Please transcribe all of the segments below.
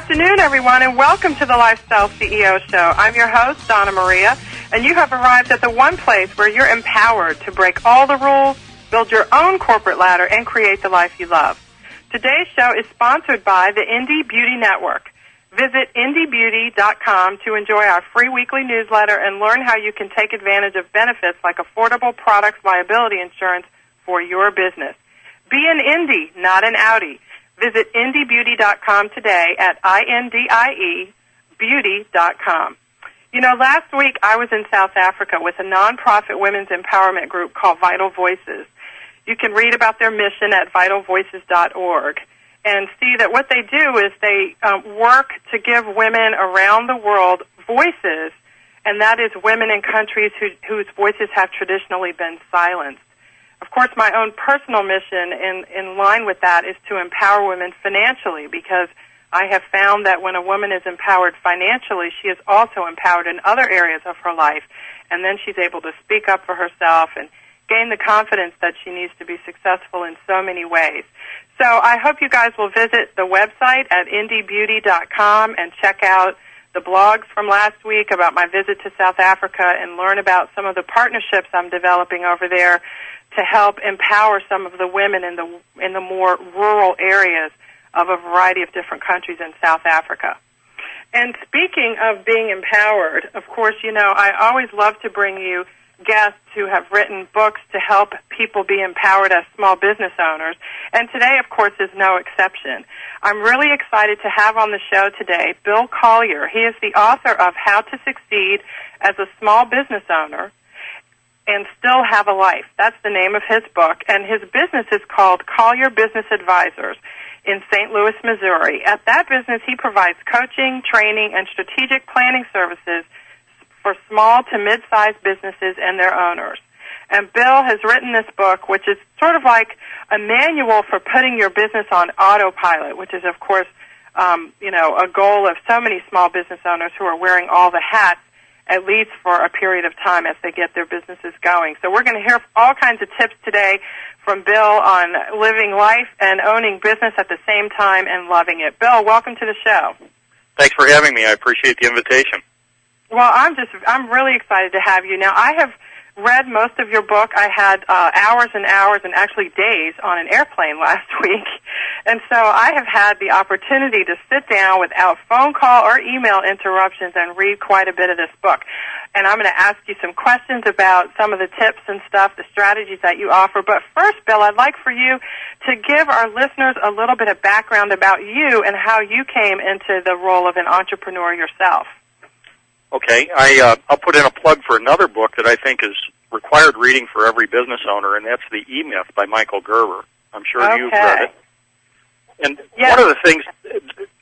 afternoon, everyone, and welcome to the Lifestyle CEO Show. I'm your host, Donna Maria, and you have arrived at the one place where you're empowered to break all the rules, build your own corporate ladder, and create the life you love. Today's show is sponsored by the Indie Beauty Network. Visit indiebeauty.com to enjoy our free weekly newsletter and learn how you can take advantage of benefits like affordable products liability insurance for your business. Be an indie, not an outie. Visit indiebeauty.com today at INDIEbeauty.com. You know, last week I was in South Africa with a nonprofit women's empowerment group called Vital Voices. You can read about their mission at vitalvoices.org and see that what they do is they work to give women around the world voices, and that is women in countries whose voices have traditionally been silenced. Of course, my own personal mission in line with that is to empower women financially, because I have found that when a woman is empowered financially, she is also empowered in other areas of her life, and then she's able to speak up for herself and gain the confidence that she needs to be successful in so many ways. So I hope you guys will visit the website at indiebeauty.com and check out the blogs from last week about my visit to South Africa and learn about some of the partnerships I'm developing over there to help empower some of the women in the more rural areas of a variety of different countries in South Africa. And speaking of being empowered, of course, you know, I always love to bring you guests who have written books to help people be empowered as small business owners. And today, of course, is no exception. I'm really excited to have on the show today Bill Collier. He is the author of How to Succeed as a Small Business Owner and Still Have a Life. That's the name of his book. And his business is called Collier Business Advisors in St. Louis, Missouri. At that business, he provides coaching, training, and strategic planning services for small to mid-sized businesses and their owners. And Bill has written this book, which is sort of like a manual for putting your business on autopilot, which is, of course, you know, a goal of so many small business owners who are wearing all the hats, at least for a period of time as they get their businesses going. So we're going to hear all kinds of tips today from Bill on living life and owning business at the same time and loving it. Bill, welcome to the show. Thanks for having me. I appreciate the invitation. Well, I'm really excited to have you. Now, I have read most of your book. I had hours and hours and actually days on an airplane last week. And so I have had the opportunity to sit down without phone call or email interruptions and read quite a bit of this book. And I'm going to ask you some questions about some of the tips and stuff, the strategies that you offer. But first, Bill, I'd like for you to give our listeners a little bit of background about you and how you came into the role of an entrepreneur yourself. Okay, I'll put in a plug for another book that I think is required reading for every business owner, and that's The E-Myth by Michael Gerber. I'm sure you've read it. And one of the things,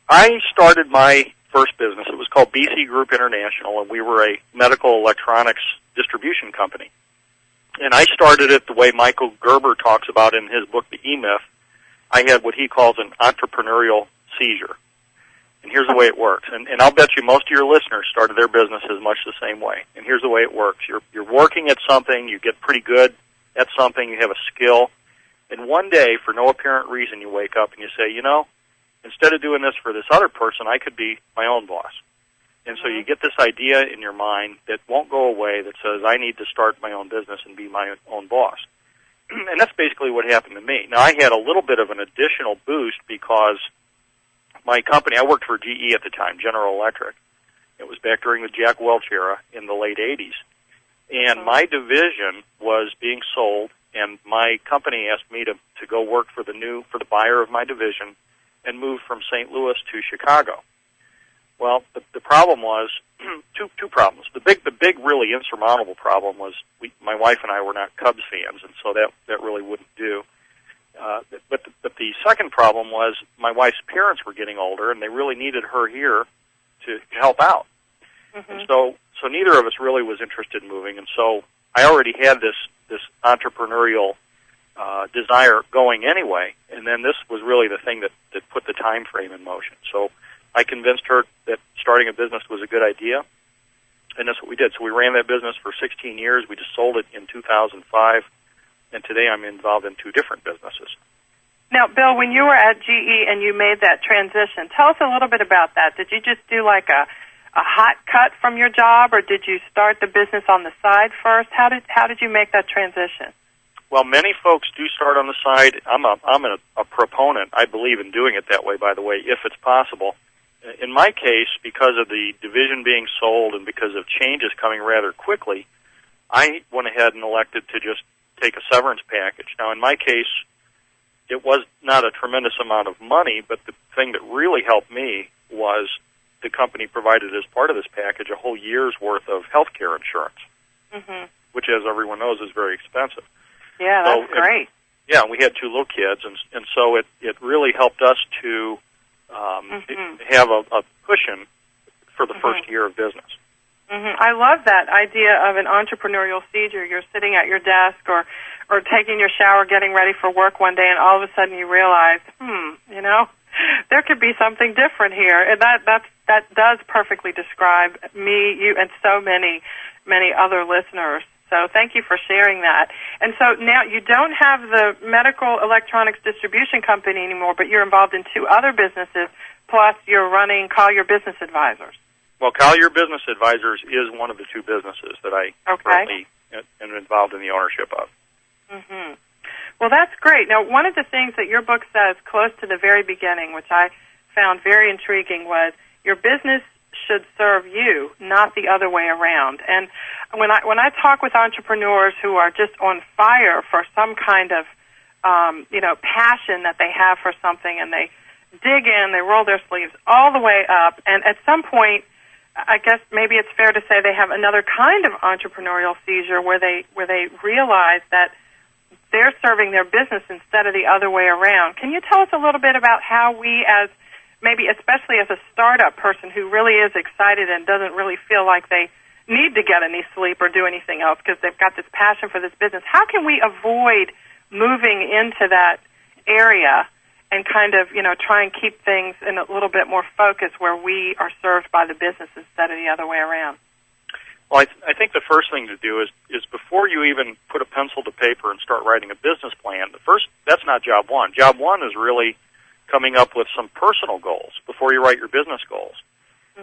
I started my first business. It was called BC Group International, and we were a medical electronics distribution company. And I started it the way Michael Gerber talks about in his book, The E-Myth. I had what he calls an entrepreneurial seizure. And here's the way it works. And I'll bet you most of your listeners started their businesses much the same way. And here's the way it works. You're working at something, you get pretty good at something, you have a skill, and one day, for no apparent reason, you wake up and you say, you know, instead of doing this for this other person, I could be my own boss. And so you get this idea in your mind that won't go away that says, I need to start my own business and be my own boss. And that's basically what happened to me. Now, I had a little bit of an additional boost because my company, I worked for GE at the time, General Electric. It was back during the Jack Welch era in the late 80s. And my division was being sold, and my company asked me to go work for the buyer of my division and move from St. Louis to Chicago. Well, the problem was two problems. The big really insurmountable problem was my wife and I were not Cubs fans, and so that really wouldn't do. But the second problem was my wife's parents were getting older, and they really needed her here to help out. Mm-hmm. And so neither of us really was interested in moving, and so I already had this entrepreneurial desire going anyway, and then this was really the thing that put the time frame in motion. So I convinced her that starting a business was a good idea, and that's what we did. So we ran that business for 16 years. We just sold it in 2005. And today I'm involved in two different businesses. Now, Bill, when you were at GE and you made that transition, tell us a little bit about that. Did you just do like a hot cut from your job, or did you start the business on the side first? How did you make that transition? Well, many folks do start on the side. I'm a proponent. I believe in doing it that way, by the way, if it's possible. In my case, because of the division being sold and because of changes coming rather quickly, I went ahead and elected to just take a severance package. Now, in my case, it was not a tremendous amount of money, but the thing that really helped me was the company provided as part of this package a whole year's worth of health care insurance, which, as everyone knows, is very expensive. Yeah, that's great. Yeah, we had 2 little kids, and so it really helped us to have a cushion for the first year of business. I love that idea of an entrepreneurial seizure. You're sitting at your desk or taking your shower, getting ready for work one day, and all of a sudden you realize, there could be something different here. And that does perfectly describe me, you, and so many other listeners. So thank you for sharing that. And so now you don't have the medical electronics distribution company anymore, but you're involved in 2 other businesses, plus you're running Collier Business Advisors. Well, Collier Business Advisors is one of the 2 businesses that I currently am involved in the ownership of. Well, that's great. Now, one of the things that your book says close to the very beginning, which I found very intriguing, was your business should serve you, not the other way around. And when I talk with entrepreneurs who are just on fire for some kind of passion that they have for something, and they dig in, they roll their sleeves all the way up, and at some point, I guess maybe it's fair to say they have another kind of entrepreneurial seizure where they realize that they're serving their business instead of the other way around. Can you tell us a little bit about how we, as maybe especially as a startup person who really is excited and doesn't really feel like they need to get any sleep or do anything else because they've got this passion for this business, how can we avoid moving into that area and kind of, try and keep things in a little bit more focus where we are served by the business instead of the other way around? Well, I think the first thing to do is before you even put a pencil to paper and start writing a business plan, that's not job one. Job one is really coming up with some personal goals before you write your business goals.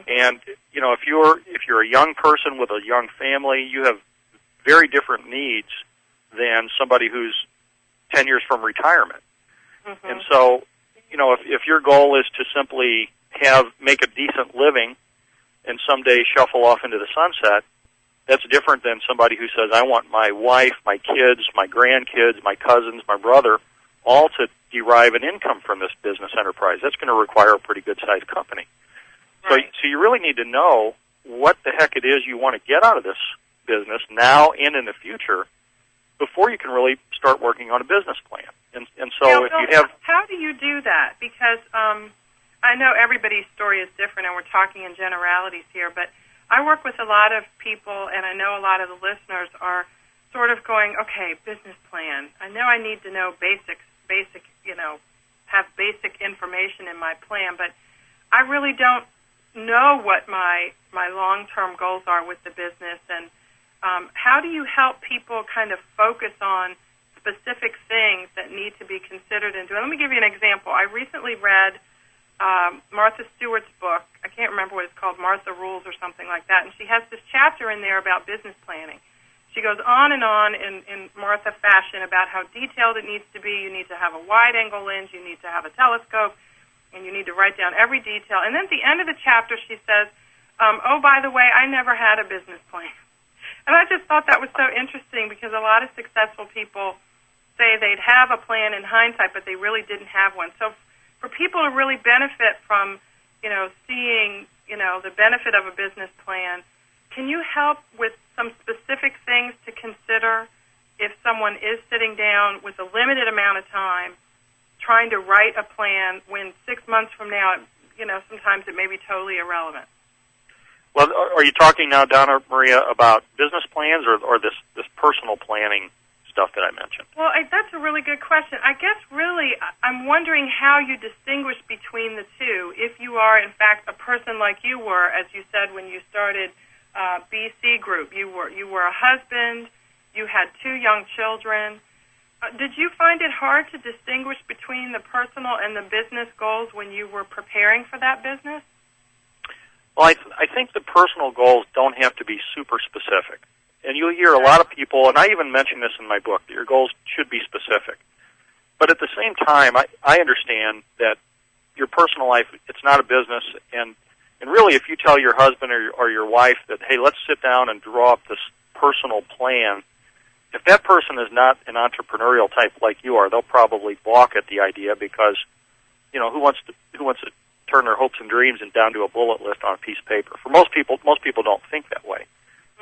And, if you're a young person with a young family, you have very different needs than somebody who's 10 years from retirement. And so, if your goal is to simply make a decent living and someday shuffle off into the sunset, that's different than somebody who says, I want my wife, my kids, my grandkids, my cousins, my brother, all to derive an income from this business enterprise. That's going to require a pretty good-sized company. Right. So you really need to know what the heck it is you want to get out of this business now and in the future before you can really start working on a business plan. And so if you have... How do you do that? Because I know everybody's story is different, and we're talking in generalities here, but I work with a lot of people, and I know a lot of the listeners are sort of going, okay, business plan. I know I need to know basic, have basic information in my plan, but I really don't know what my long-term goals are with the business. And how do you help people kind of focus on specific things that need to be considered and doing? Let me give you an example. I recently read Martha Stewart's book. I can't remember what it's called, Martha Rules or something like that, and she has this chapter in there about business planning. She goes on and on in Martha fashion about how detailed it needs to be. You need to have a wide-angle lens. You need to have a telescope, and you need to write down every detail. And then at the end of the chapter, she says, oh, by the way, I never had a business plan. And I just thought that was so interesting because a lot of successful people say they'd have a plan in hindsight, but they really didn't have one. So for people to really benefit from, seeing, the benefit of a business plan, can you help with some specific things to consider if someone is sitting down with a limited amount of time trying to write a plan when 6 months from now, sometimes it may be totally irrelevant? Well, are you talking now, Donna Maria, about business plans or this personal planning stuff that I mentioned? Well, that's a really good question. I guess really I'm wondering how you distinguish between the two. If you are, in fact, a person like you were, as you said when you started BC Group, you were a husband, you had 2 young children. Did you find it hard to distinguish between the personal and the business goals when you were preparing for that business? Well, I think the personal goals don't have to be super specific. And you'll hear a lot of people, and I even mention this in my book, that your goals should be specific. But at the same time, I understand that your personal life, it's not a business, and really if you tell your husband or your wife that, hey, let's sit down and draw up this personal plan, if that person is not an entrepreneurial type like you are, they'll probably balk at the idea because, who wants to turn their hopes and dreams down to a bullet list on a piece of paper? For most people don't think that way.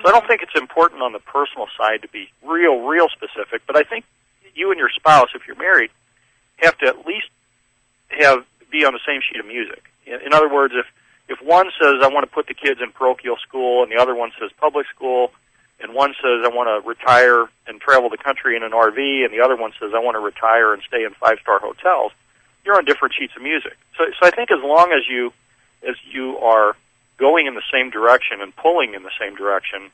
So I don't think it's important on the personal side to be real specific, but I think you and your spouse, if you're married, have to at least be on the same sheet of music. In other words, if one says, I want to put the kids in parochial school, and the other one says public school, and one says, I want to retire and travel the country in an RV, and the other one says, I want to retire and stay in five-star hotels, you're on different sheets of music. So I think as long as you are going in the same direction and pulling in the same direction,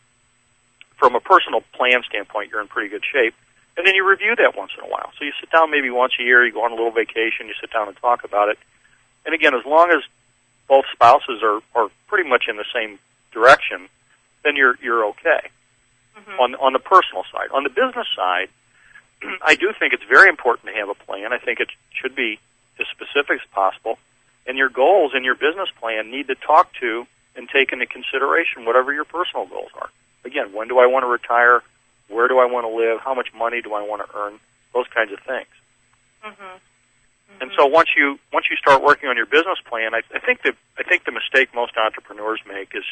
from a personal plan standpoint, you're in pretty good shape. And then you review that once in a while. So you sit down maybe once a year, you go on a little vacation, you sit down and talk about it. And again, as long as both spouses are pretty much in the same direction, then you're okay. Mm-hmm. On the personal side. On the business side, I do think it's very important to have a plan. I think it should be as specific as possible. And your goals in your business plan need to talk to and take into consideration whatever your personal goals are. Again, when do I want to retire? Where do I want to live? How much money do I want to earn? Those kinds of things. Mm-hmm. Mm-hmm. And so once you start working on your business plan, I think the mistake most entrepreneurs make is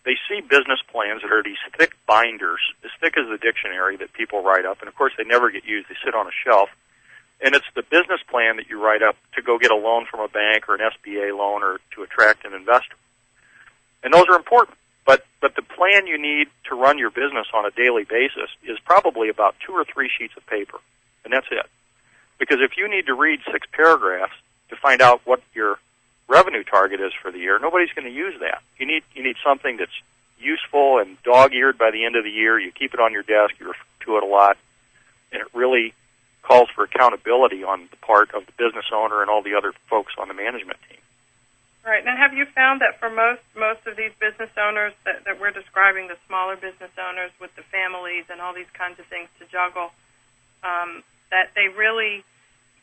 they see business plans that are these thick binders, as thick as the dictionary that people write up, and of course they never get used. They sit on a shelf. And it's the business plan that you write up to go get a loan from a bank or an SBA loan or to attract an investor. And those are important. But the plan you need to run your business on a daily basis is probably about 2 or 3 sheets of paper, and that's it. Because if you need to read 6 paragraphs to find out what your revenue target is for the year, nobody's going to use that. You need something that's useful and dog-eared by the end of the year. You keep it on your desk. You refer to it a lot, and it really calls for accountability on the part of the business owner and all the other folks on the management team. Right. Now, have you found that for most of these business owners that we're describing, the smaller business owners with the families and all these kinds of things to juggle, that they really,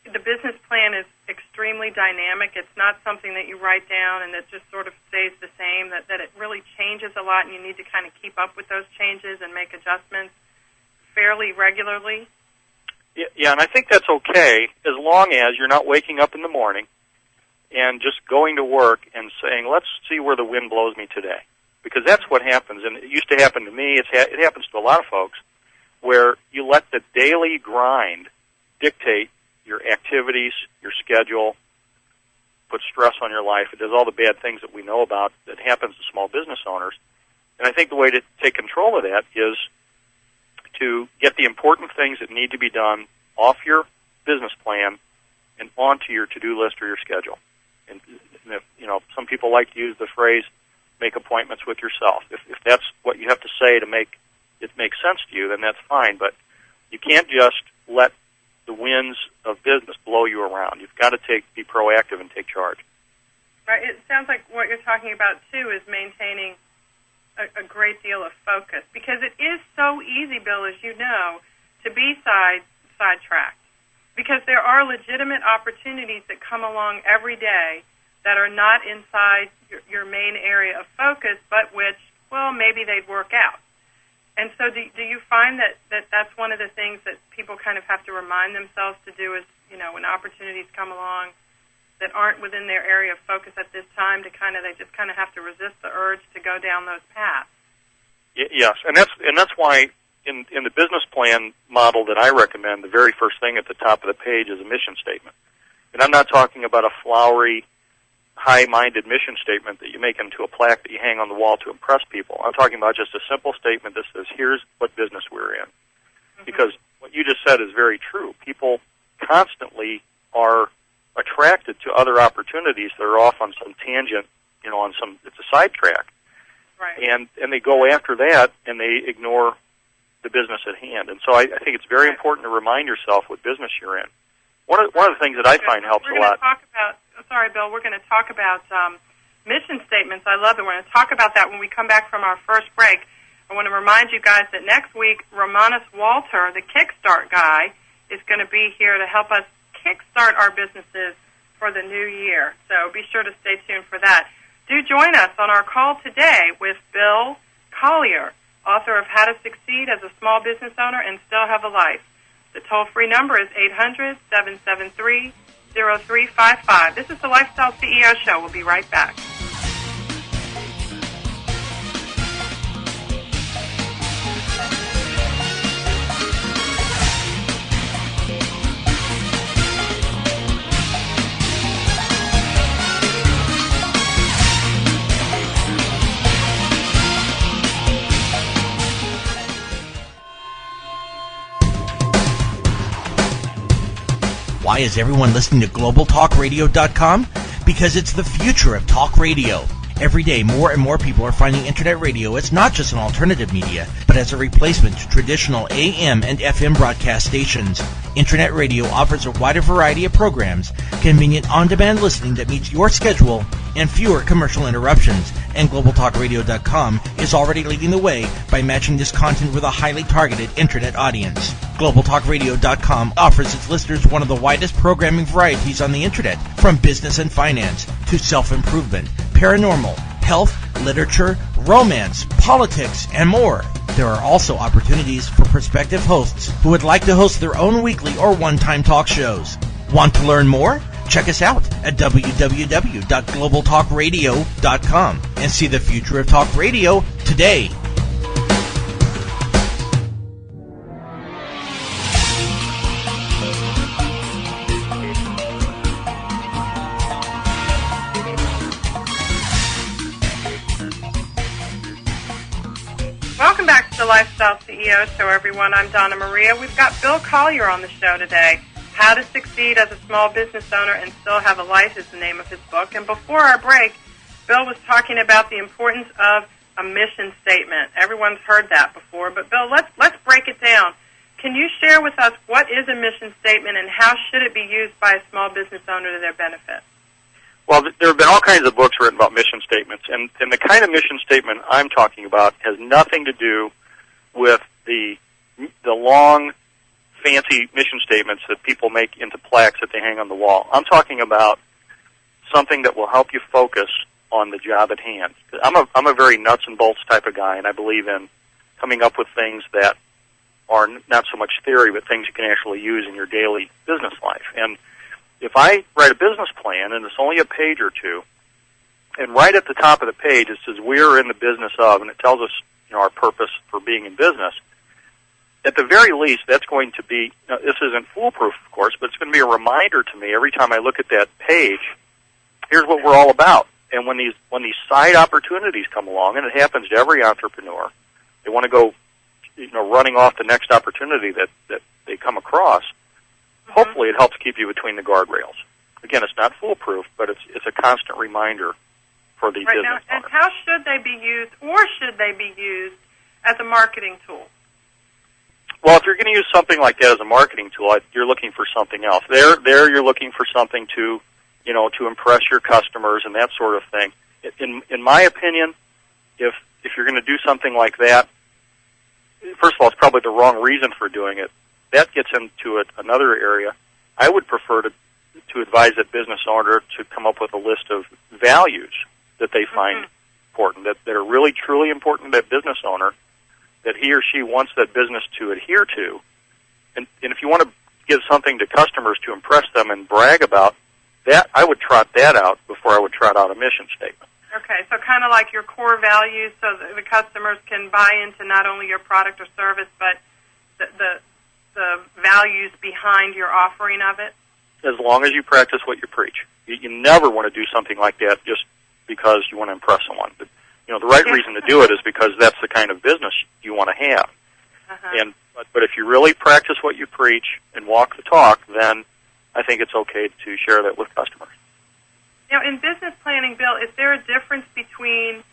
the business plan is extremely dynamic. It's not something that you write down and that just sort of stays the same, that it really changes a lot and you need to kind of keep up with those changes and make adjustments fairly regularly? Yeah, and I think that's okay as long as you're not waking up in the morning and just going to work and saying, let's see where the wind blows me today. Because that's what happens, and it used to happen to me, it happens to a lot of folks, where you let the daily grind dictate your activities, your schedule, put stress on your life. It does all the bad things that we know about that happens to small business owners. And I think the way to take control of that is to get the important things that need to be done off your business plan and onto your to-do list or your schedule. And if, some people like to use the phrase, make appointments with yourself. If that's what you have to say to make it make sense to you, then that's fine. But you can't just let the winds of business blow you around. You've got to be proactive and take charge. Right. It sounds like what you're talking about, too, is maintaining a great deal of focus. Because it is so easy, Bill, as you know, to be sidetracked. Because there are legitimate opportunities that come along every day that are not inside your main area of focus, but which, well, maybe they'd work out. And so do you find that that's one of the things that people kind of have to remind themselves to do is, when opportunities come along that aren't within their area of focus at this time, they just kind of have to resist the urge to go down those paths? Yes, and that's why in the business plan model that I recommend, the very first thing at the top of the page is a mission statement. And I'm not talking about a flowery, high-minded mission statement that you make into a plaque that you hang on the wall to impress people. I'm talking about just a simple statement that says, here's what business we're in. Mm-hmm. Because what you just said is very true. People constantly are attracted to other opportunities that are off on some tangent, it's a sidetrack. Right. And they go after that, and they ignore the business at hand. And so I think it's very important to remind yourself what business you're in. One of the things that I find helps a lot. Sorry, Bill, we're going to talk about mission statements. I love it. We're going to talk about that when we come back from our first break. I want to remind you guys that next week, Romanus Walter, the Kickstart guy, is going to be here to help us kickstart our businesses for the new year. So be sure to stay tuned for that. Do join us on our call today with Bill Collier, author of How to Succeed as a Small Business Owner and Still Have a Life. The toll-free number is 800-773-0355. This is the Lifestyle CEO Show. We'll be right back. Why is everyone listening to GlobalTalkRadio.com? Because it's the future of talk radio. Every day, more and more people are finding Internet radio as not just an alternative media, but as a replacement to traditional AM and FM broadcast stations. Internet radio offers a wider variety of programs, convenient on-demand listening that meets your schedule, and fewer commercial interruptions. And GlobalTalkRadio.com is already leading the way by matching this content with a highly targeted Internet audience. GlobalTalkRadio.com offers its listeners one of the widest programming varieties on the Internet, from business and finance to self-improvement, paranormal, health, literature, romance, politics, and more. There are also opportunities for prospective hosts who would like to host their own weekly or one-time talk shows. Want to learn more? Check us out at www.globaltalkradio.com and see the future of talk radio today. Welcome back to the Lifestyle CEO Show, everyone. I'm Donna Maria. We've got Bill Collier on the show today. How to Succeed as a Small Business Owner and Still Have a Life is the name of his book. And before our break, Bill was talking about the importance of a mission statement. Everyone's heard that before, but Bill, let's break it down. Can you share with us what is a mission statement and how should it be used by a small business owner to their benefit? Well, there have been all kinds of books written about mission statements, and the kind of mission statement I'm talking about has nothing to do with the long, fancy mission statements that people make into plaques that they hang on the wall. I'm talking about something that will help you focus on the job at hand. I'm a very nuts and bolts type of guy, and I believe in coming up with things that are not so much theory, but things you can actually use in your daily business life. And if I write a business plan, and it's only a page or two, and right at the top of the page it says we're in the business of, and it tells us our purpose for being in business, at the very least that's going to be, this isn't foolproof of course, but it's going to be a reminder to me every time I look at that page, here's what we're all about. And when these side opportunities come along, and it happens to every entrepreneur, they want to go running off the next opportunity that they come across. Hopefully it helps keep you between the guardrails. Again, it's not foolproof, but it's a constant reminder for the business owner. And how should they be used, or should they be used as a marketing tool? Well, if you're going to use something like that as a marketing tool, you're looking for something else. There you're looking for something to impress your customers and that sort of thing. In my opinion, if you're going to do something like that, first of all, it's probably the wrong reason for doing it. That gets into another area. I would prefer to advise that business owner to come up with a list of values that they find important, that are really, truly important to that business owner, that he or she wants that business to adhere to. And if you want to give something to customers to impress them and brag about, that I would trot that out before I would trot out a mission statement. Okay, so kind of like your core values so that the customers can buy into not only your product or service, but the values behind your offering of it? As long as you practice what you preach. You never want to do something like that just because you want to impress someone. But, the right reason to do it is because that's the kind of business you want to have. But if you really practice what you preach and walk the talk, then I think it's okay to share that with customers. Now, in business planning, Bill, is there a difference between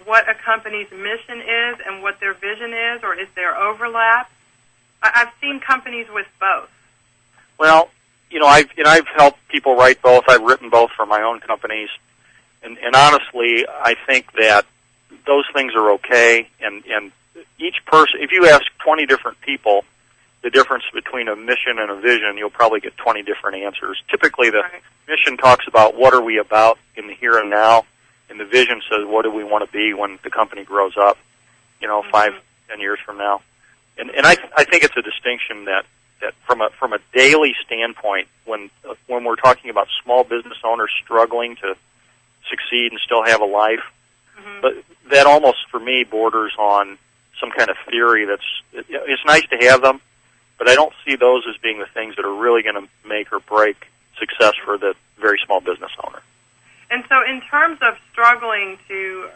what a company's mission is and what their vision is, or is there overlap? I've seen companies with both. Well, I've helped people write both. I've written both for my own companies, and honestly, I think that those things are okay. And each person, if you ask 20 different people the difference between a mission and a vision, you'll probably get 20 different answers. Typically, the mission talks about what are we about in the here and now, and the vision says what do we want to be when the company grows up, 5, 10 years from now. And I think it's a distinction that from a daily standpoint, when we're talking about small business owners struggling to succeed and still have a life, but that almost for me borders on some kind of theory it's nice to have them, but I don't see those as being the things that are really going to make or break success for the very small business owner. And so in terms of struggling to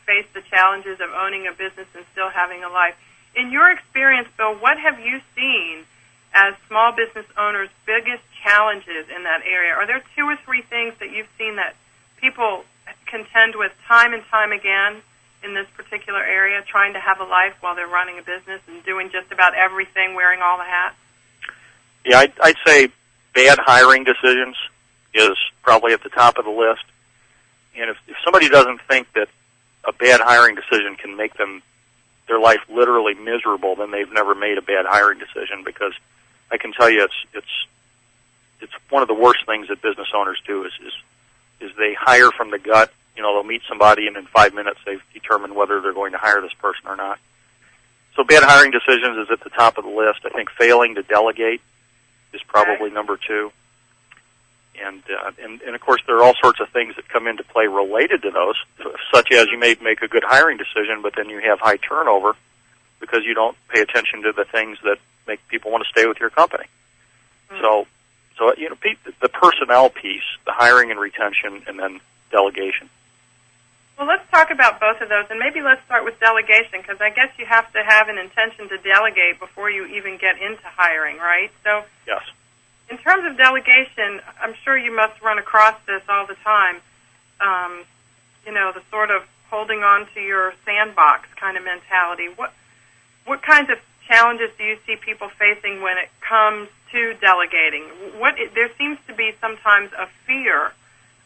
face the challenges of owning a business and still having a life, in your experience, Bill, what have you seen as small business owners' biggest challenges in that area? Are there 2 or 3 things that you've seen that people contend with time and time again in this particular area, trying to have a life while they're running a business and doing just about everything, wearing all the hats? Yeah, I'd say bad hiring decisions is probably at the top of the list. And if somebody doesn't think that a bad hiring decision can make their life literally miserable, then they've never made a bad hiring decision, because I can tell you it's one of the worst things that business owners do is they hire from the gut. They'll meet somebody, and in 5 minutes they've determined whether they're going to hire this person or not. So bad hiring decisions is at the top of the list. I think failing to delegate is probably number 2. And of course, there are all sorts of things that come into play related to those, such as you may make a good hiring decision, but then you have high turnover because you don't pay attention to the things that make people want to stay with your company. So the personnel piece, the hiring and retention, and then delegation. Well, let's talk about both of those, and maybe let's start with delegation, because I guess you have to have an intention to delegate before you even get into hiring, right? So, yes. In terms of delegation, I'm sure you must run across this all the time, the sort of holding on to your sandbox kind of mentality. What kinds of challenges do you see people facing when it comes to delegating? There seems to be sometimes a fear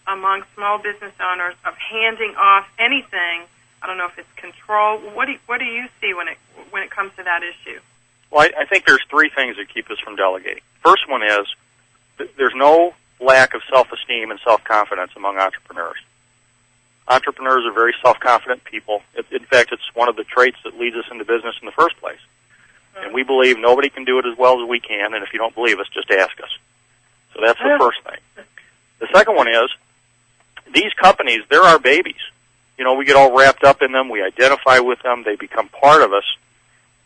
among small business owners of handing off anything. I don't know if it's control. What do you see when it comes to that issue? Well, I think there's 3 things that keep us from delegating. First one is there's no lack of self-esteem and self-confidence among entrepreneurs. Entrepreneurs are very self-confident people. In fact, it's one of the traits that leads us into business in the first place. And we believe nobody can do it as well as we can, and if you don't believe us, just ask us. So that's the first thing. The second one is these companies, they're our babies. We get all wrapped up in them. We identify with them. They become part of us.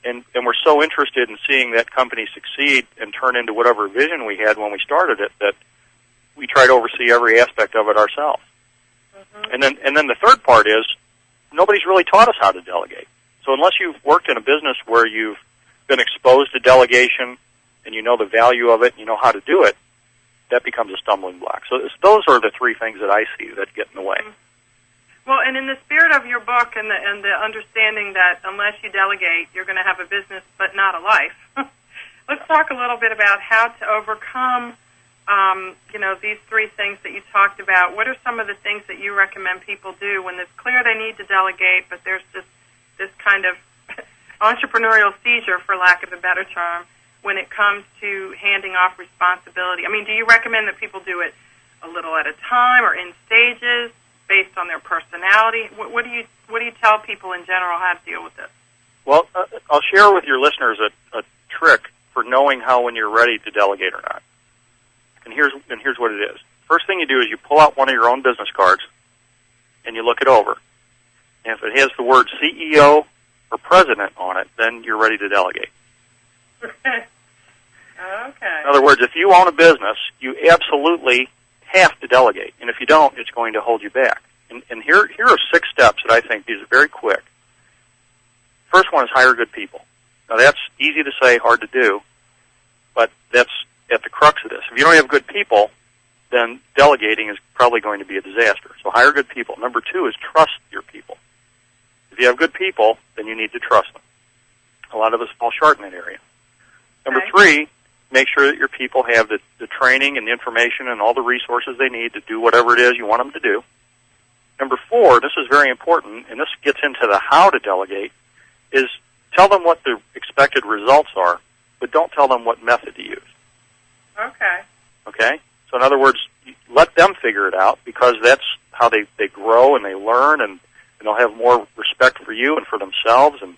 And we're so interested in seeing that company succeed and turn into whatever vision we had when we started it that we try to oversee every aspect of it ourselves. And then the third part is nobody's really taught us how to delegate. So unless you've worked in a business where you've been exposed to delegation and you know the value of it and you know how to do it, that becomes a stumbling block. So those are the 3 things that I see that get in the way. Well, and in the spirit of your book and the understanding that unless you delegate, you're going to have a business but not a life, let's talk a little bit about how to overcome, these 3 things that you talked about. What are some of the things that you recommend people do when it's clear they need to delegate, but there's just this kind of entrepreneurial seizure, for lack of a better term, when it comes to handing off responsibility? I mean, do you recommend that people do it a little at a time or in stages based on their personality? What do you tell people in general how to deal with this? Well, I'll share with your listeners a trick for knowing when you're ready to delegate or not. And here's what it is. First thing you do is you pull out one of your own business cards and you look it over. And if it has the word CEO or president on it, then you're ready to delegate. Okay. In other words, if you own a business, you absolutely have to delegate. And if you don't, it's going to hold you back. And here are 6 steps that I think these are very quick. First one is hire good people. Now that's easy to say, hard to do, but that's at the crux of this. If you don't have good people, then delegating is probably going to be a disaster. So hire good people. Number 2 is trust your people. If you have good people, then you need to trust them. A lot of us fall short in that area. Number three, make sure that your people have the training and the information and all the resources they need to do whatever it is you want them to do. Number four, this is very important, and this gets into the how to delegate, is tell them what the expected results are, but don't tell them what method to use. Okay? So in other words, let them figure it out, because that's how they grow and they learn, and they'll have more respect for you and for themselves, and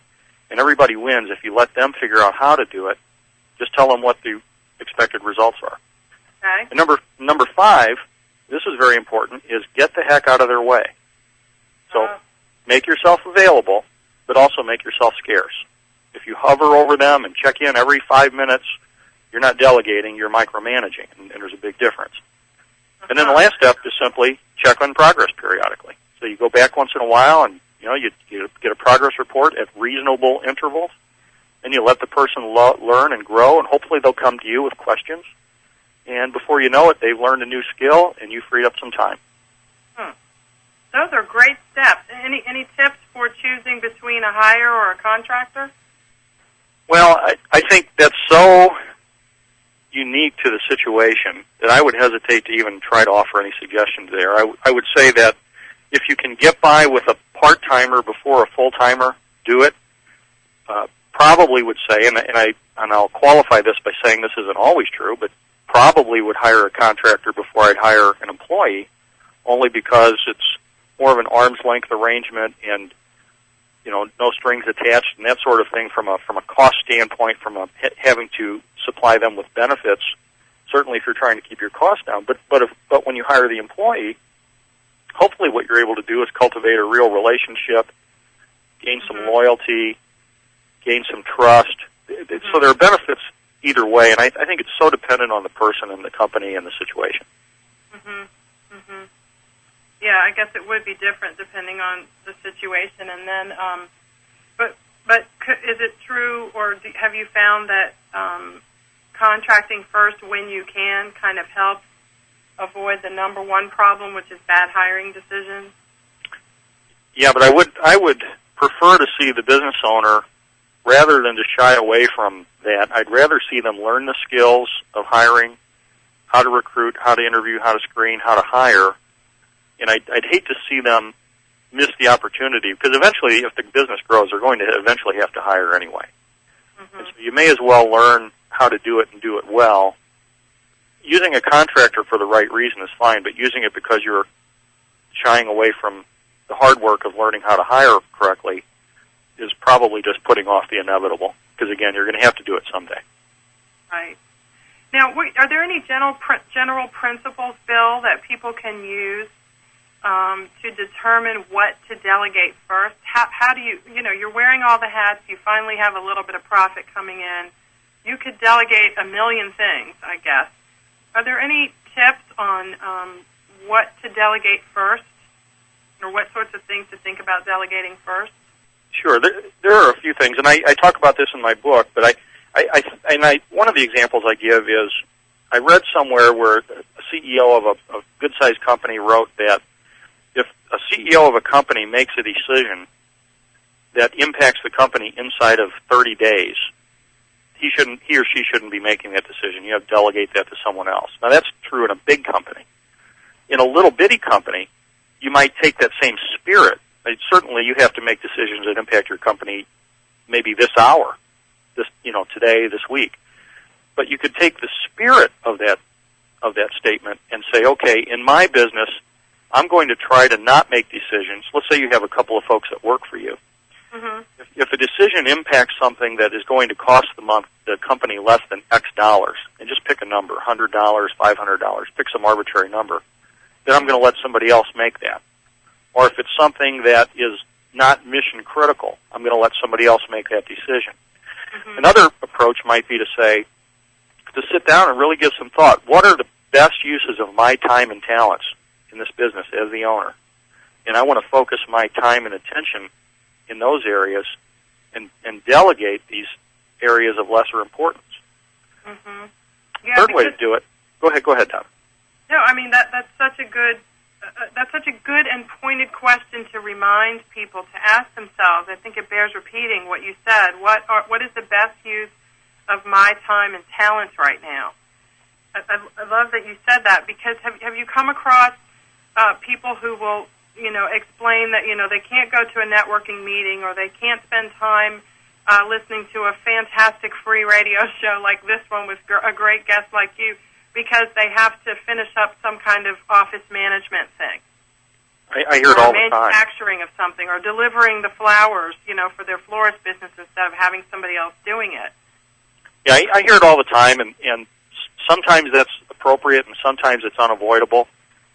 everybody wins if you let them figure out how to do it. Just tell them what the expected results are. Okay. And number five, this is very important, is get the heck out of their way. So make yourself available, but also make yourself scarce. If you hover over them and check in every 5 minutes, you're not delegating, you're micromanaging, and there's a big difference. And then the last step is simply check on progress periodically. So you go back once in a while, and you get a progress report at reasonable intervals, and you let the person learn and grow, and hopefully they'll come to you with questions. And before you know it, they've learned a new skill, and you freed up some time. Those are great steps. Any tips for choosing between a hire or a contractor? Well, I think that's so unique to the situation that I would hesitate to even try to offer any suggestions there. I would say that if you can get by with a part-timer before a full-timer, do it. Probably would say, and I'll qualify this by saying this isn't always true, but probably would hire a contractor before I'd hire an employee, only because it's more of an arm's length arrangement, and no strings attached and that sort of thing from a cost standpoint, from having to supply them with benefits. Certainly, if you're trying to keep your costs down, but when you hire the employee, hopefully what you're able to do is cultivate a real relationship, gain some loyalty, gain some trust. So there are benefits either way, and I think it's so dependent on the person and the company and the situation. Yeah, I guess it would be different depending on the situation. And then, but is it true, or have you found that contracting first when you can kind of helps avoid the number one problem, which is bad hiring decisions? Yeah, but I would prefer to see the business owner, rather than to shy away from that, I'd rather see them learn the skills of hiring, how to recruit, how to interview, how to screen, how to hire. And I'd hate to see them miss the opportunity, because eventually, if the business grows, they're going to eventually have to hire anyway. And so you may as well learn how to do it and do it well. Using a contractor for the right reason is fine, but using it because you're shying away from the hard work of learning how to hire correctly is probably just putting off the inevitable, because, again, you're going to have to do it someday. Right. Now, are there any general principles, Bill, that people can use to determine what to delegate first? How do you're wearing all the hats, you finally have a little bit of profit coming in. You could delegate a million things, I guess. Are there any tips on what to delegate first, or what sorts of things to think about delegating first? Sure. There are a few things, and I talk about this in my book, but one of the examples I give is I read somewhere where a CEO of a good-sized company wrote that if a CEO of a company makes a decision that impacts the company inside of 30 days, he or she shouldn't be making that decision. You have to delegate that to someone else. Now, that's true in a big company. In a little bitty company, you might take that same spirit. Certainly, you have to make decisions that impact your company maybe this hour, today, this week. But you could take the spirit of that statement and say, okay, in my business, I'm going to try to not make decisions. Let's say you have a couple of folks that work for you. If a decision impacts something that is going to cost the company less than X dollars, and just pick a number, $100, $500, pick some arbitrary number, then I'm going to let somebody else make that. Or if it's something that is not mission critical, I'm going to let somebody else make that decision. Another approach might be to sit down and really give some thought. What are the best uses of my time and talents in this business as the owner? And I want to focus my time and attention in those areas and delegate these areas of lesser importance. Yeah, Third way to do it. Go ahead, Tom. No, I mean, that's such a good that's such a good and pointed question to remind people to ask themselves. I think it bears repeating what you said. What is the best use of my time and talents right now? I love that you said that, because have you come across people who will, explain that, they can't go to a networking meeting, or they can't spend time listening to a fantastic free radio show like this one with a great guest like you, because they have to finish up some kind of office management thing. I hear it all the time. Or manufacturing of something, or delivering the flowers, for their florist business instead of having somebody else doing it. Yeah, I hear it all the time, and sometimes that's appropriate and sometimes it's unavoidable.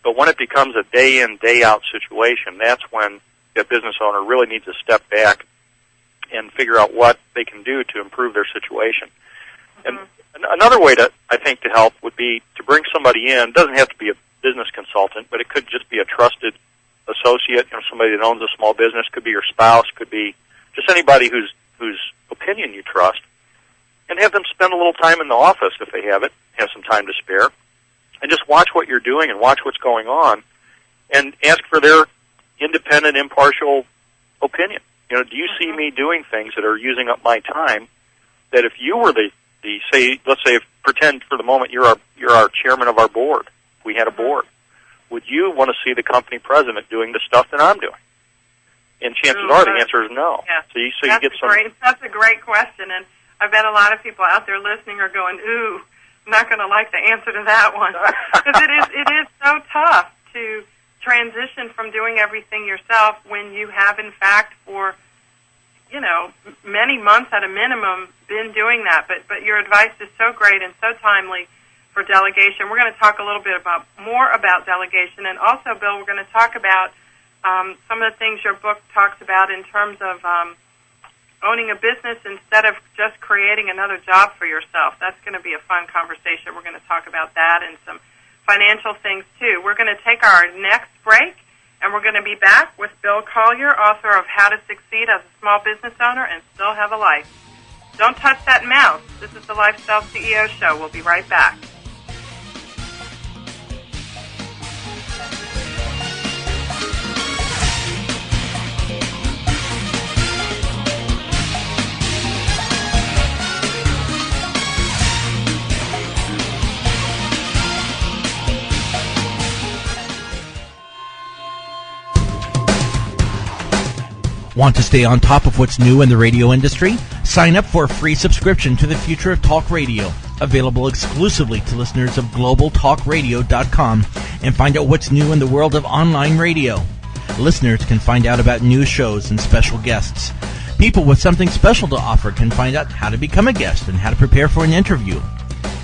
But when it becomes a day-in, day-out situation, that's when the business owner really needs to step back and figure out what they can do to improve their situation. Mm-hmm. And another way to help would be to bring somebody in. It doesn't have to be a business consultant, but it could just be a trusted associate, somebody that owns a small business. Could be your spouse, could be just anybody whose opinion you trust, and have them spend a little time in the office if they have some time to spare, and just watch what you're doing and watch what's going on, and ask for their independent, impartial opinion. Do you see me doing things that are using up my time, that if you were pretend for the moment you're our chairman of our board, we had a board, would you want to see the company president doing the stuff that I'm doing? And chances are the answer is no. Yeah. So you get some. That's a great question, and I bet a lot of people out there listening are going, "Ooh, I'm not going to like the answer to that one," because it is so tough to transition from doing everything yourself when you have, in fact, for many months at a minimum, been doing that. But your advice is so great and so timely for delegation. We're going to talk a little bit more about delegation, and also, Bill, we're going to talk about some of the things your book talks about in terms of owning a business instead of just creating another job for yourself. That's going to be a fun conversation. We're going to talk about that and some financial things, too. We're going to take our next break, and we're going to be back with Bill Collier, author of How to Succeed as a Small Business Owner and Still Have a Life. Don't touch that mouse. This is the Lifestyle CEO Show. We'll be right back. Want to stay on top of what's new in the radio industry? Sign up for a free subscription to the Future of Talk Radio, available exclusively to listeners of globaltalkradio.com, and find out what's new in the world of online radio. Listeners can find out about new shows and special guests. People with something special to offer can find out how to become a guest and how to prepare for an interview.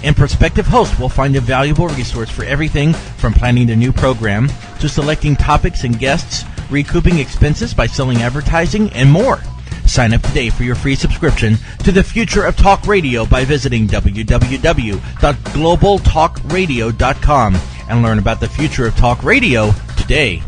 And prospective hosts will find a valuable resource for everything from planning the new program to selecting topics and guests, recouping expenses by selling advertising, and more. Sign up today for your free subscription to the Future of Talk Radio by visiting www.globaltalkradio.com and learn about the future of talk radio today.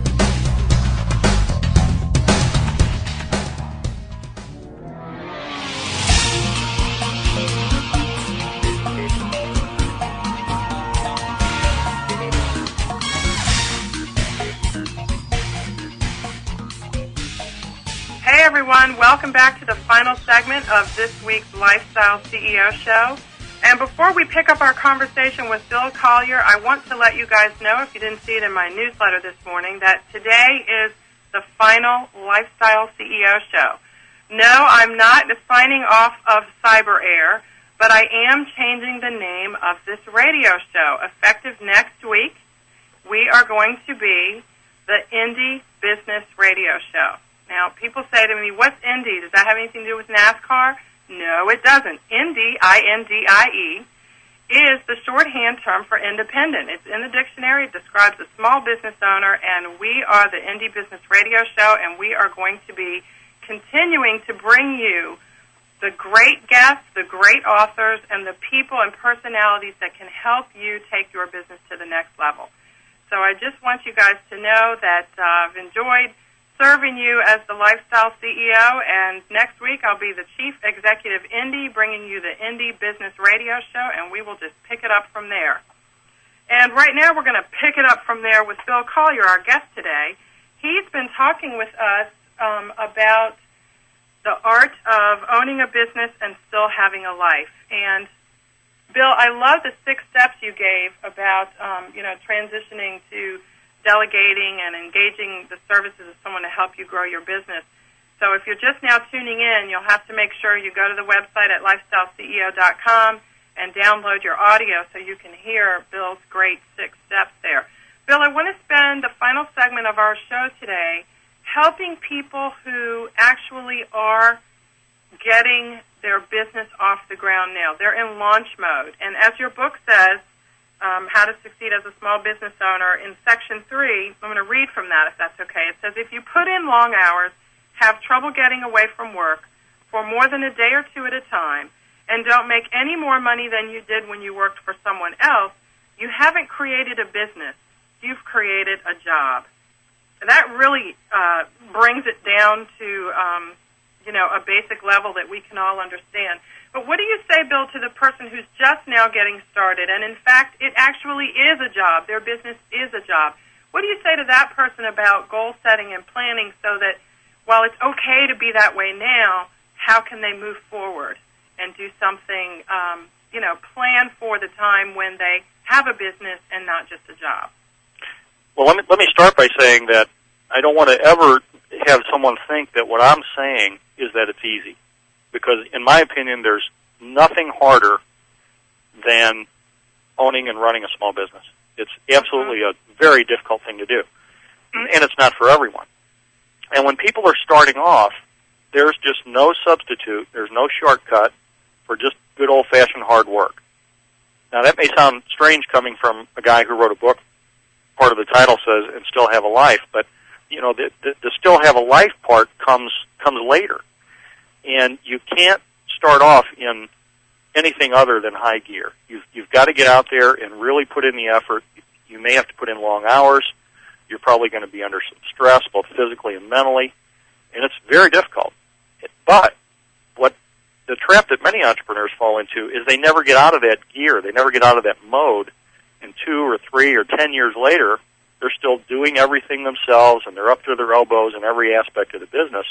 Hey everyone, welcome back to the final segment of this week's Lifestyle CEO Show. And before we pick up our conversation with Bill Collier, I want to let you guys know, if you didn't see it in my newsletter this morning, that today is the final Lifestyle CEO Show. No, I'm not signing off of Cyber Air, but I am changing the name of this radio show. Effective next week, we are going to be the Indie Business Radio Show. Now, people say to me, what's Indie? Does that have anything to do with NASCAR? No, it doesn't. Indie, I-N-D-I-E, is the shorthand term for independent. It's in the dictionary. It describes a small business owner, and we are the Indie Business Radio Show, and we are going to be continuing to bring you the great guests, the great authors, and the people and personalities that can help you take your business to the next level. So I just want you guys to know that I've enjoyed serving you as the Lifestyle CEO, and next week I'll be the Chief Executive Indie, bringing you the Indie Business Radio Show, and we will just pick it up from there. And right now we're going to pick it up from there with Bill Collier, our guest today. He's been talking with us about the art of owning a business and still having a life. And, Bill, I love the 6 steps you gave about, transitioning to delegating and engaging the services of someone to help you grow your business. So if you're just now tuning in, you'll have to make sure you go to the website at lifestyleceo.com and download your audio so you can hear Bill's great 6 steps there. Bill, I want to spend the final segment of our show today helping people who actually are getting their business off the ground now. They're in launch mode. And as your book says, How to Succeed as a Small Business Owner, in Section 3, I'm going to read from that if that's okay. It says, if you put in long hours, have trouble getting away from work for more than a day or 2 at a time, and don't make any more money than you did when you worked for someone else, you haven't created a business. You've created a job. And that really brings it down to, a basic level that we can all understand. But what do you say, Bill, to the person who's just now getting started, and in fact, it actually is a job, their business is a job? What do you say to that person about goal setting and planning so that while it's okay to be that way now, how can they move forward and do something, plan for the time when they have a business and not just a job? Well, let me start by saying that I don't want to ever have someone think that what I'm saying is that it's easy. Because in my opinion, there's nothing harder than owning and running a small business. It's absolutely a very difficult thing to do. And it's not for everyone. And when people are starting off, there's just no substitute, there's no shortcut for just good old-fashioned hard work. Now, that may sound strange coming from a guy who wrote a book. Part of the title says, and still have a life, but, the still have a life part comes later. And you can't start off in anything other than high gear. You've got to get out there and really put in the effort. You may have to put in long hours. You're probably going to be under some stress, both physically and mentally, and it's very difficult. But what the trap that many entrepreneurs fall into is they never get out of that gear. They never get out of that mode. And 2 or 3 or 10 years later, they're still doing everything themselves, and they're up to their elbows in every aspect of the business.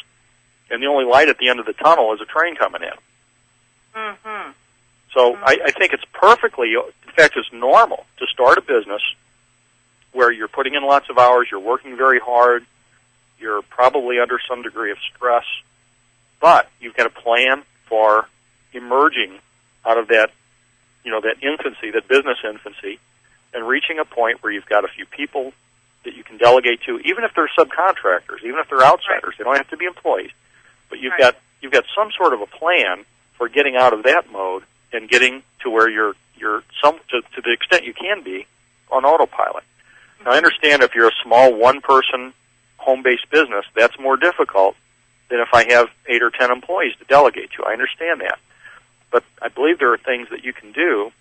And the only light at the end of the tunnel is a train coming in. Mm-hmm. So I think it's perfectly, in fact, it's normal to start a business where you're putting in lots of hours, you're working very hard, you're probably under some degree of stress, but you've got a plan for emerging out of that, that infancy, that business infancy, and reaching a point where you've got a few people that you can delegate to, even if they're subcontractors, even if they're outsiders. Right. They don't have to be employees. But you've got some sort of a plan for getting out of that mode and getting to where you're to the extent you can be on autopilot. Now, I understand if you're a small one-person home-based business, that's more difficult than if I have 8 or 10 employees to delegate to. I understand that. But I believe there are things that you can do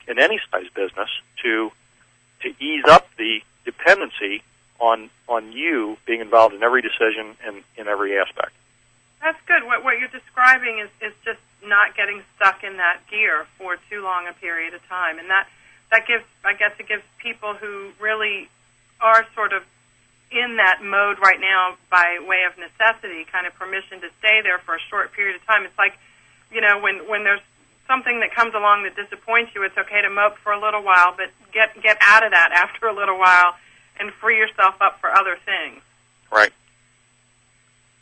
in any size business to ease up the dependency on you being involved in every decision and in every aspect. That's good. What you're describing is just not getting stuck in that gear for too long a period of time. And that gives, I guess it gives people who really are sort of in that mode right now by way of necessity kind of permission to stay there for a short period of time. It's like, when there's something that comes along that disappoints you, it's okay to mope for a little while, but get out of that after a little while and free yourself up for other things. Right.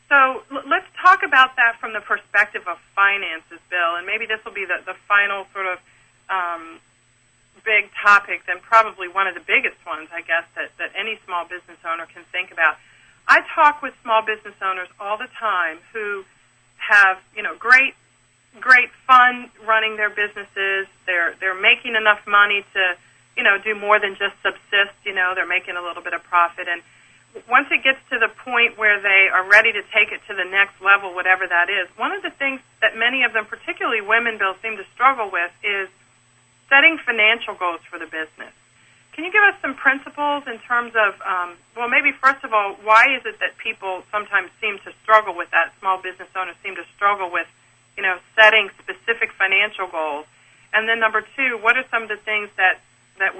So let's talk about that from the perspective of finances, Bill, and maybe this will be the final sort of big topic, and probably one of the biggest ones, I guess, that any small business owner can think about. I talk with small business owners all the time who have, great fun running their businesses. They're making enough money to, do more than just subsist. They're making a little bit of profit. And once it gets to the point where they are ready to take it to the next level, whatever that is, one of the things that many of them, particularly women, Bill, seem to struggle with is setting financial goals for the business. Can you give us some principles in terms of, maybe first of all, why is it that people sometimes seem to struggle with that, small business owners seem to struggle with, setting specific financial goals? And then number 2, what are some of the things that that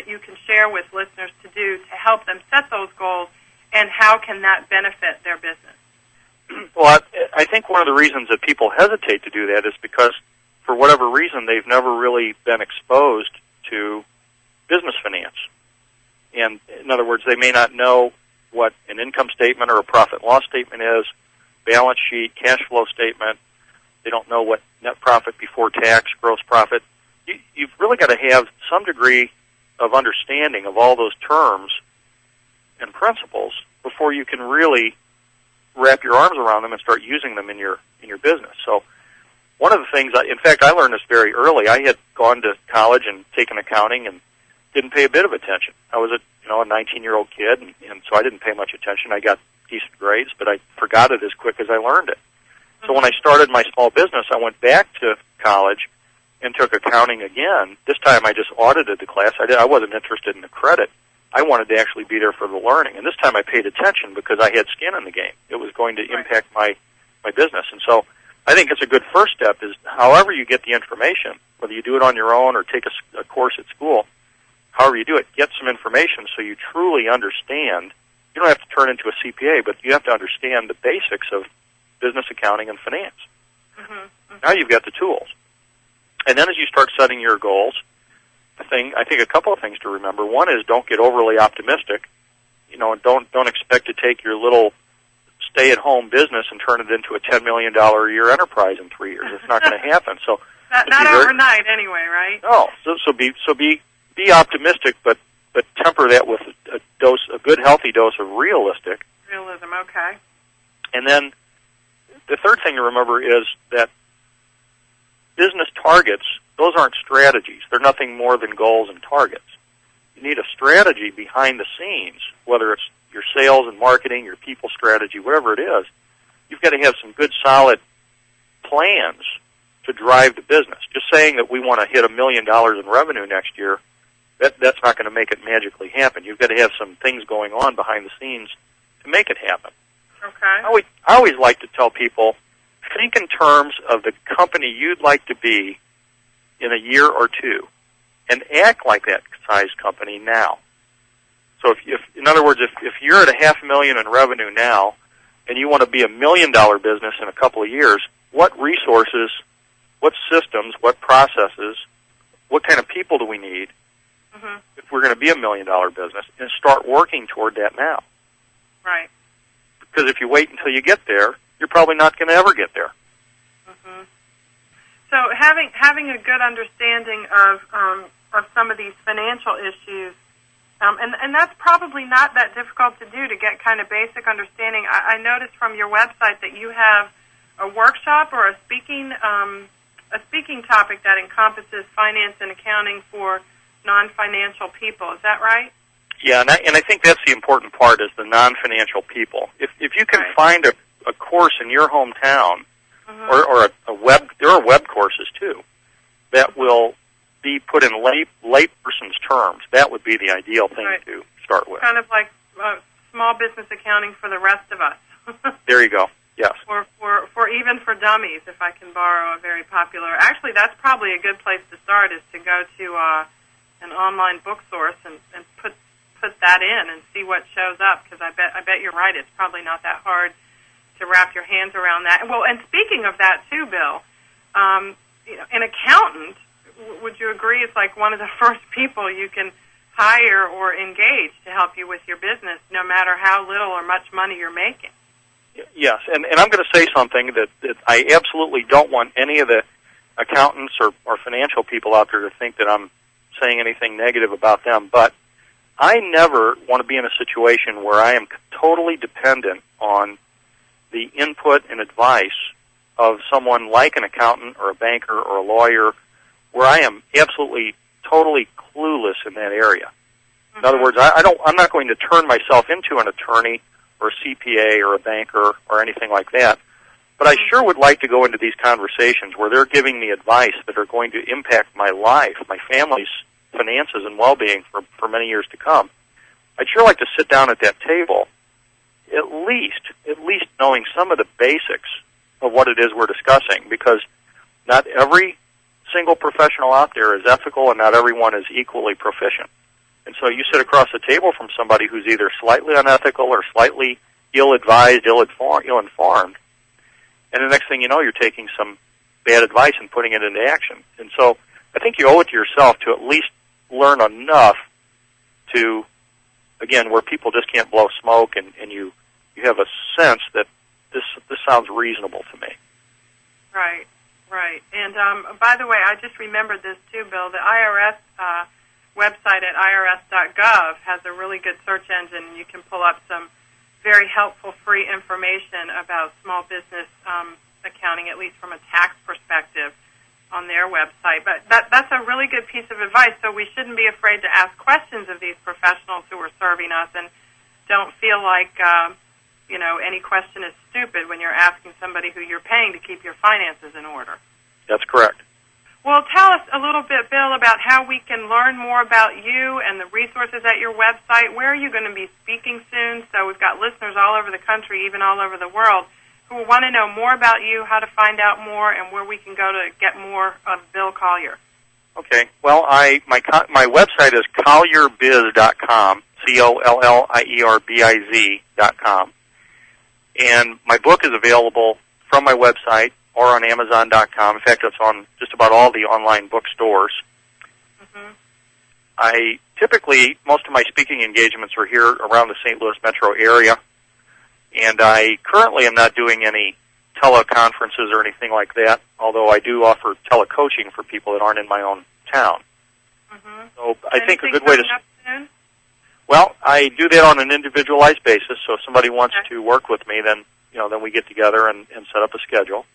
you can share with listeners to do to help them set those goals, and how can that benefit their business? Well, I think one of the reasons that people hesitate to do that is because, for whatever reason, they've never really been exposed to business finance. And in other words, they may not know what an income statement or a profit and loss statement is, balance sheet, cash flow statement. They don't know what net profit before tax, gross profit. You've really got to have some degree of understanding of all those terms and principles before you can really wrap your arms around them and start using them in your business. So one of the things, in fact, I learned this very early. I had gone to college and taken accounting and didn't pay a bit of attention. I was a 19-year-old kid, and so I didn't pay much attention. I got decent grades, but I forgot it as quick as I learned it. So when I started my small business, I went back to college and took accounting again. This time I just audited the class. I wasn't interested in the credit. I wanted to actually be there for the learning. And this time I paid attention because I had skin in the game. It was going to impact my business. And so I think it's a good first step is however you get the information, whether you do it on your own or take a course at school, however you do it, get some information so you truly understand. You don't have to turn into a CPA, but you have to understand the basics of business accounting and finance. Mm-hmm. Mm-hmm. Now you've got the tools. And then as you start setting your goals, I think a couple of things to remember. One is don't get overly optimistic. And don't expect to take your little stay-at-home business and turn it into a $10 million a year enterprise in 3 years. It's not going to happen. So not overnight, anyway, right? No. So be optimistic, but temper that with a good healthy dose of realism. Okay. And then the third thing to remember is that business targets, those aren't strategies. They're nothing more than goals and targets. You need a strategy behind the scenes, whether it's your sales and marketing, your people strategy, whatever it is. You've got to have some good, solid plans to drive the business. Just saying that we want to hit $1 million in revenue next year, that's not going to make it magically happen. You've got to have some things going on behind the scenes to make it happen. Okay. I always like to tell people, think in terms of the company you'd like to be in a year or two, and act like that size company now. So if in other words, if you're at $500,000 in revenue now, and you want to be $1 million business in a couple of years, what resources, what systems, what processes, what kind of people do we need if we're going to be $1 million business, and start working toward that now? Right. Because if you wait until you get there, you're probably not going to ever get there. Mm-hmm. So having a good understanding of some of these financial issues, and that's probably not that difficult to do, to get kind of basic understanding. I noticed from your website that you have a workshop or a speaking topic that encompasses finance and accounting for non-financial people. Is that right? Yeah, and I think that's the important part, is the non-financial people. If you can find a course in your hometown, or a web, there are web courses too, that will be put in layperson's terms, that would be the ideal thing to start with. Kind of like small business accounting for the rest of us. There you go. Yes. For even for dummies, if I can borrow a very popular. Actually, that's probably a good place to start, is to go to an online book source and put that in and see what shows up, because I bet you're right. It's probably not that hard to wrap your hands around that. Well, and speaking of that too, Bill, an accountant, would you agree, is like one of the first people you can hire or engage to help you with your business, no matter how little or much money you're making? Yes, and I'm going to say something that I absolutely don't want any of the accountants or financial people out there to think that I'm saying anything negative about them, but I never want to be in a situation where I am totally dependent on the input and advice of someone like an accountant or a banker or a lawyer, where I am absolutely, totally clueless in that area. In other words, I'm not going to turn myself into an attorney or a CPA or a banker or anything like that, but I sure would like to go into these conversations where they're giving me advice that are going to impact my life, my family's finances and well-being for many years to come. I'd sure like to sit down at that table, at least knowing some of the basics of what it is we're discussing, because not every single professional out there is ethical, and not everyone is equally proficient. And so you sit across the table from somebody who's either slightly unethical or slightly ill-advised, ill-informed, and the next thing you know, you're taking some bad advice and putting it into action. And so I think you owe it to yourself to at least learn enough to, again, where people just can't blow smoke, and you have a sense that this sounds reasonable to me. Right. And by the way, I just remembered this too, Bill. The IRS website at irs.gov has a really good search engine. You can pull up some very helpful free information about small business accounting, at least from a tax perspective, on their website. But that's a really good piece of advice, so we shouldn't be afraid to ask questions of these professionals who are serving us, and don't feel like any question is stupid when you're asking somebody who you're paying to keep your finances in order. That's correct. Well, tell us a little bit, Bill, about how we can learn more about you and the resources at your website. Where are you going to be speaking soon? So we've got listeners all over the country, even all over the world, who want to know more about you, how to find out more, and where we can go to get more of Bill Collier. Okay. Well, my website is collierbiz.com, COLLIERBIZ.com. And my book is available from my website or on Amazon.com. In fact, it's on just about all the online bookstores. Mm-hmm. Most of my speaking engagements are here around the St. Louis metro area, and I currently am not doing any teleconferences or anything like that, although I do offer telecoaching for people that aren't in my own town. Mm-hmm. So I think a good way to... Well, I do that on an individualized basis, so if somebody wants to work with me, then we get together and set up a schedule.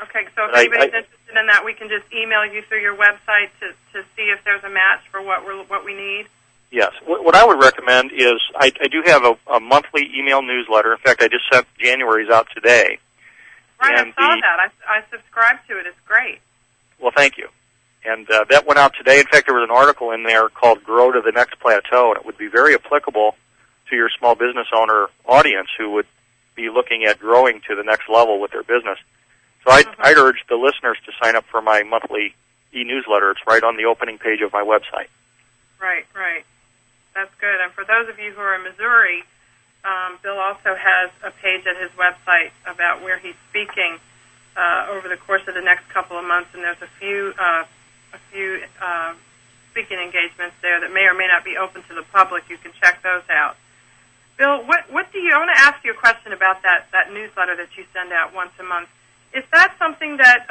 Okay, so if anybody's interested in that, we can just email you through your website to see if there's a match for what we need? Yes. What I would recommend is I do have a monthly email newsletter. In fact, I just sent January's out today. Right, I saw that. I subscribed to it. It's great. Well, thank you. And that went out today. In fact, there was an article in there called Grow to the Next Plateau, and it would be very applicable to your small business owner audience who would be looking at growing to the next level with their business. So I'd urge the listeners to sign up for my monthly e-newsletter. It's right on the opening page of my website. Right. That's good. And for those of you who are in Missouri, Bill also has a page at his website about where he's speaking over the course of the next couple of months, and there's a few speaking engagements there that may or may not be open to the public. You can check those out. Bill, I want to ask you a question about that newsletter that you send out once a month. Is that something that,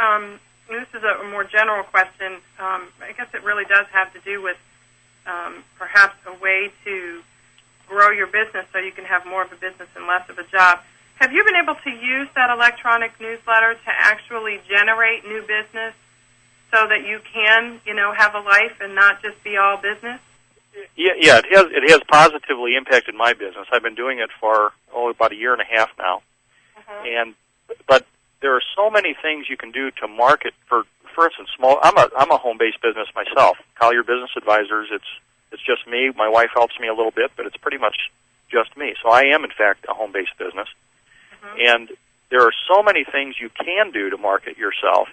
this is a more general question, I guess it really does have to do with perhaps a way to grow your business so you can have more of a business and less of a job. Have you been able to use that electronic newsletter to actually generate new business so that you can, have a life and not just be all business? Yeah, it has positively impacted my business. I've been doing it for about a year and a half now. Uh-huh. But there are so many things you can do to market for instance, I'm a home-based business myself. Collier Business Advisors, it's just me. My wife helps me a little bit, but it's pretty much just me. So I am, in fact, a home-based business. Mm-hmm. And there are so many things you can do to market yourself,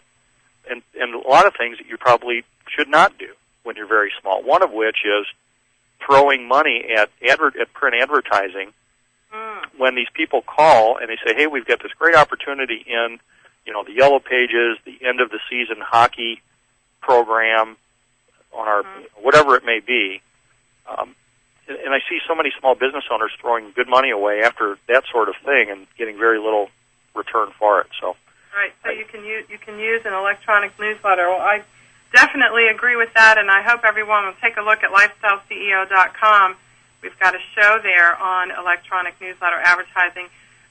and a lot of things that you probably should not do when you're very small. One of which is throwing money at print advertising when these people call and they say, hey, we've got this great opportunity in the Yellow Pages, the end of the season hockey program, on our whatever it may be. And I see so many small business owners throwing good money away after that sort of thing and getting very little return for it. So right, so you can use an electronic newsletter. Well, I definitely agree with that, and I hope everyone will take a look at lifestyleceo.com. We've got a show there on electronic newsletter advertising.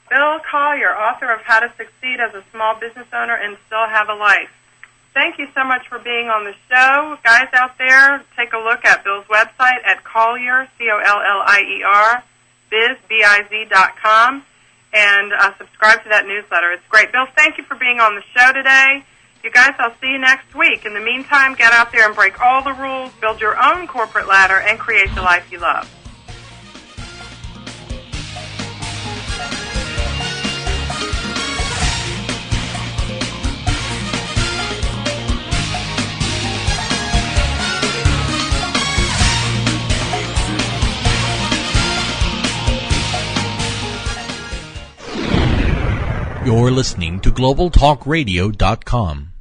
Bill Collier, author of How to Succeed as a Small Business Owner and Still Have a Life. Thank you so much for being on the show. Guys out there, take a look at Bill's website at Collier, Collier, biz.com, and subscribe to that newsletter. It's great. Bill, thank you for being on the show today. You guys, I'll see you next week. In the meantime, get out there and break all the rules, build your own corporate ladder, and create the life you love. You're listening to GlobalTalkRadio.com.